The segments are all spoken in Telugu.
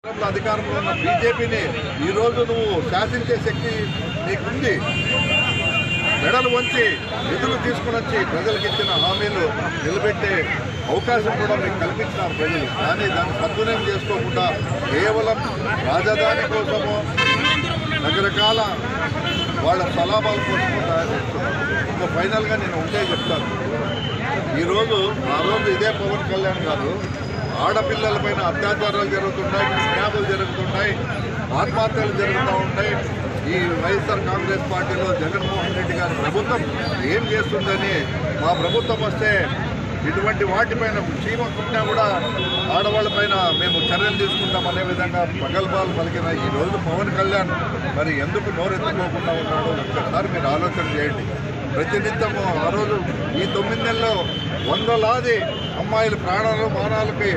అధికారంలో ఉన్న బీజేపీని ఈరోజు నువ్వు శాసించే శక్తి నీకుంది. మెడలు వంచి నిధులు తీసుకుని వచ్చి ప్రజలకు ఇచ్చిన హామీలు నిలబెట్టే అవకాశం కూడా మీకు కల్పించినారు ప్రజలు. కానీ దాన్ని సద్వినియోగం చేసుకోకుండా కేవలం రాజధాని కోసము రకరకాల వాళ్ళ సలాభాల కోసము తయారు చేస్తున్నారు. ఇంకా ఫైనల్గా నేను ఉంటే చెప్తాను, ఈరోజు ఆ రోజు ఇదే పవన్ కళ్యాణ్ గారు ఆడపిల్లలపైన అత్యాచారాలు జరుగుతున్నాయి, కిడ్నాపులు జరుగుతున్నాయి, ఆత్మహత్యలు జరుగుతూ ఉంటాయి. ఈ వైఎస్ఆర్ కాంగ్రెస్ పార్టీలో జగన్మోహన్ రెడ్డి గారి ప్రభుత్వం ఏం చేస్తుందని, మా ప్రభుత్వం వస్తే ఇటువంటి వాటిపైన చీమ కుట్టినా కూడా ఆడవాళ్ళపైన మేము చర్యలు తీసుకుంటామనే విధంగా ప్రగల్భాలు పలికిన ఈరోజు పవన్ కళ్యాణ్ మరి ఎందుకు నోరెత్తుకోకుండా ఉన్నాడో ఒక్కసారి మీరు ఆలోచన చేయండి. ప్రతినిత్యము ఆ రోజు ఈ 9 నెలల్లో వందలాది అమ్మాయిల ప్రాణాలు మానాలకి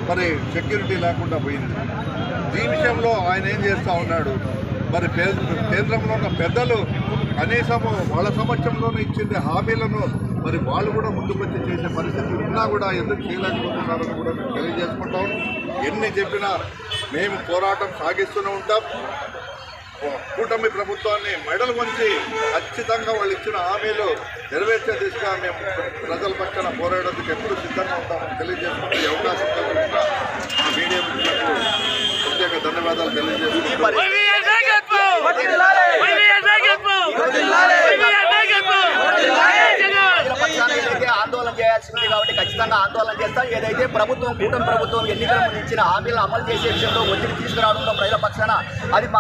మరి సెక్యూరిటీ లేకుండా పోయింది. ఈ విషయంలో ఆయన ఏం చేస్తూ ఉన్నాడు? మరి కేంద్రంలో ఉన్న పెద్దలు కనీసము వాళ్ళ సమక్షంలోనే ఇచ్చింది హామీలను మరి వాళ్ళు కూడా ముందుకొచ్చి చేసే పరిస్థితి ఉన్నా కూడా ఎందుకు చేయలేకపోతున్నారని కూడా తెలియజేసుకుంటాం. ఎన్ని చెప్పినా మేము పోరాటం సాగిస్తూనే ఉంటాం. కూటమి ప్రభుత్వాన్ని మెడలు వంచి ఖచ్చితంగా వాళ్ళు ఇచ్చిన హామీలు నెరవేర్చే దిశగా మేము ప్రజల పక్షాన పోరాడేందుకు ఎప్పుడు సిద్ధంగా ఉంటామని తెలియజేసుకుంటే ఈ అవకాశం కల్పించిన మీడియా మిత్రులకు ప్రత్యేక ధన్యవాదాలు తెలియజేస్తున్నాం. ఆందోళన చేయాల్సింది కాబట్టి ఖచ్చితంగా ఆందోళన చేస్తాం. ఏదైతే ప్రభుత్వం కూటమి ప్రభుత్వం ఎన్నికల ముందు ఇచ్చిన హామీలను అమలు చేసే విషయంలో ఒత్తిడి తీసుకురావడంలో ప్రజల పక్షాన అది